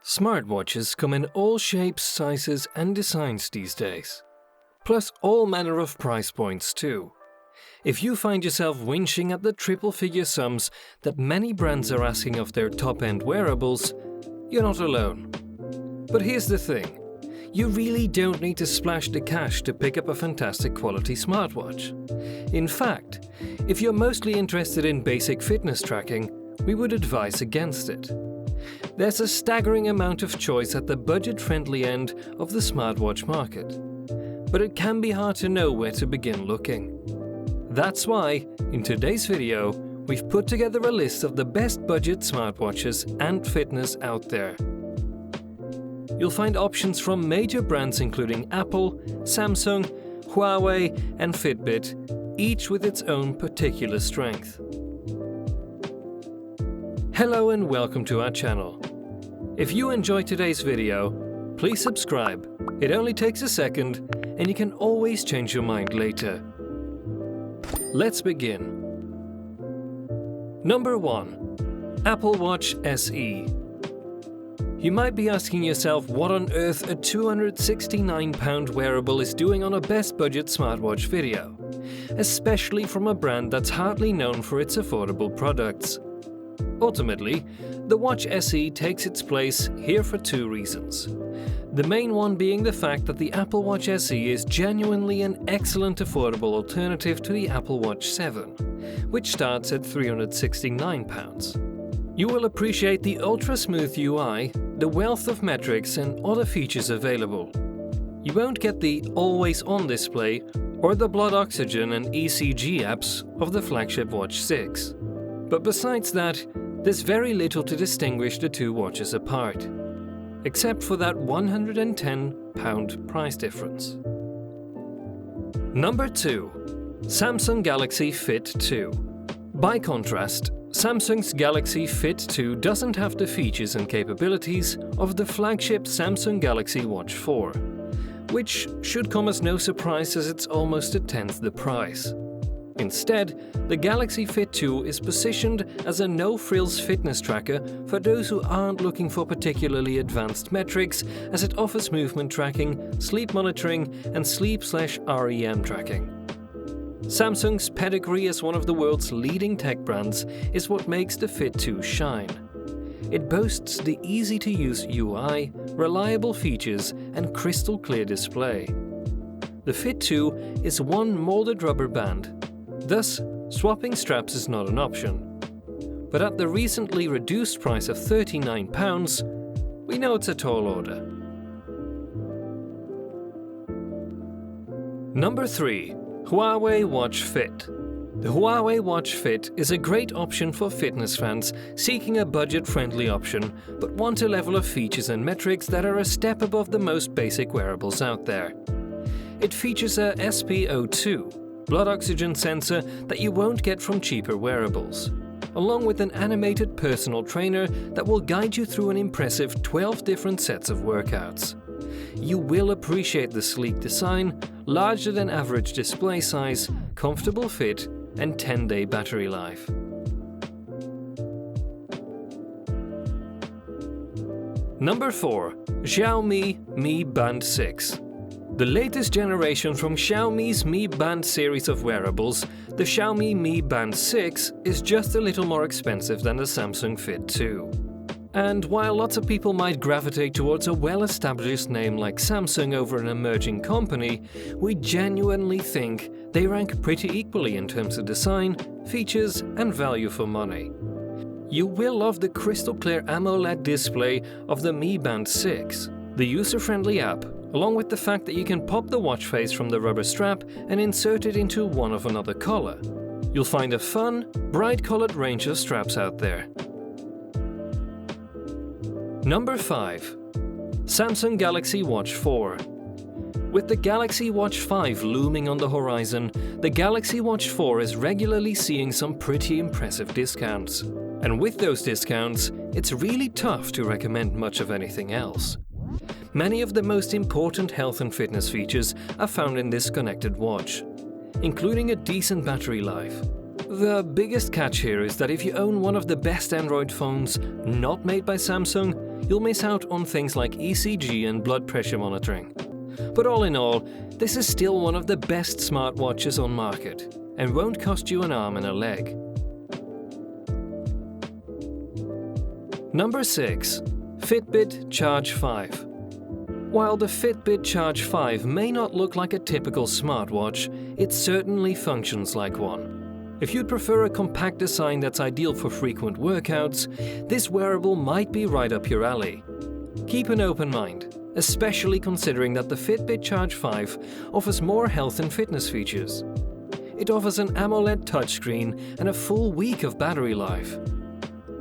Smartwatches come in all shapes, sizes and designs these days. Plus all manner of price points too. If you find yourself winching at the triple-figure sums that many brands are asking of their top-end wearables, you're not alone. But here's the thing. You really don't need to splash the cash to pick up a fantastic quality smartwatch. In fact, if you're mostly interested in basic fitness tracking, we would advise against it. There's a staggering amount of choice at the budget-friendly end of the smartwatch market. But it can be hard to know where to begin looking. That's why, in today's video, we've put together a list of the best budget smartwatches and fitness out there. You'll find options from major brands including Apple, Samsung, Huawei and Fitbit, each with its own particular strength. Hello and welcome to our channel. If you enjoyed today's video, please subscribe. It only takes a second and you can always change your mind later. Let's begin. Number 1. Apple Watch SE. You might be asking yourself what on earth a £269 wearable is doing on a best budget smartwatch video, especially from a brand that's hardly known for its affordable products. Ultimately, the Watch SE takes its place here for two reasons. The main one being the fact that the Apple Watch SE is genuinely an excellent affordable alternative to the Apple Watch 7, which starts at £369. You will appreciate the ultra-smooth UI, the wealth of metrics and other features available. You won't get the always-on display or the blood oxygen and ECG apps of the flagship Watch 6. But besides that, there's very little to distinguish the two watches apart, except for that £110 price difference. Number 2. Samsung Galaxy Fit 2. By contrast, Samsung's Galaxy Fit 2 doesn't have the features and capabilities of the flagship Samsung Galaxy Watch 4, which should come as no surprise as it's almost a tenth the price. Instead, the Galaxy Fit 2 is positioned as a no-frills fitness tracker for those who aren't looking for particularly advanced metrics, as it offers movement tracking, sleep monitoring and sleep/REM tracking. Samsung's pedigree as one of the world's leading tech brands is what makes the Fit 2 shine. It boasts the easy-to-use UI, reliable features and crystal-clear display. The Fit 2 is one molded rubber band. Thus, swapping straps is not an option. But at the recently reduced price of £39, we know it's a tall order. Number 3. Huawei Watch Fit. The Huawei Watch Fit is a great option for fitness fans seeking a budget-friendly option but want a level of features and metrics that are a step above the most basic wearables out there. It features a SpO2 blood oxygen sensor that you won't get from cheaper wearables, along with an animated personal trainer that will guide you through an impressive 12 different sets of workouts. You will appreciate the sleek design, larger than average display size, comfortable fit, and 10-day battery life. Number 4. Xiaomi Mi Band 6. The latest generation from Xiaomi's Mi Band series of wearables, the Xiaomi Mi Band 6 is just a little more expensive than the Samsung Fit 2. And while lots of people might gravitate towards a well-established name like Samsung over an emerging company, we genuinely think they rank pretty equally in terms of design, features and value for money. You will love the crystal-clear AMOLED display of the Mi Band 6, the user-friendly app, along with the fact that you can pop the watch face from the rubber strap and insert it into one of another color. You'll find a fun, bright-colored range of straps out there. Number 5. Samsung Galaxy Watch 4. With the Galaxy Watch 5 looming on the horizon, the Galaxy Watch 4 is regularly seeing some pretty impressive discounts. And with those discounts, it's really tough to recommend much of anything else. Many of the most important health and fitness features are found in this connected watch, including a decent battery life. The biggest catch here is that if you own one of the best Android phones not made by Samsung, you'll miss out on things like ECG and blood pressure monitoring. But all in all, this is still one of the best smartwatches on market and won't cost you an arm and a leg. Number 6. Fitbit Charge 5. While the Fitbit Charge 5 may not look like a typical smartwatch, it certainly functions like one. If you'd prefer a compact design that's ideal for frequent workouts, this wearable might be right up your alley. Keep an open mind, especially considering that the Fitbit Charge 5 offers more health and fitness features. It offers an AMOLED touchscreen and a full week of battery life.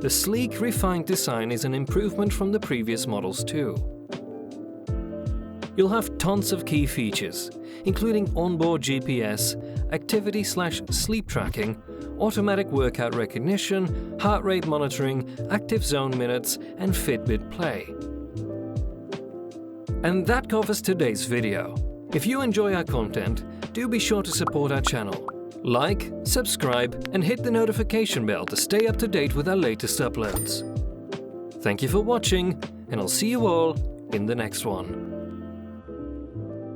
The sleek, refined design is an improvement from the previous models too. You'll have tons of key features, including onboard GPS, activity/sleep tracking, automatic workout recognition, heart rate monitoring, active zone minutes, and Fitbit Play. And that covers today's video. If you enjoy our content, do be sure to support our channel. Like, subscribe, and hit the notification bell to stay up to date with our latest uploads. Thank you for watching, and I'll see you all in the next one.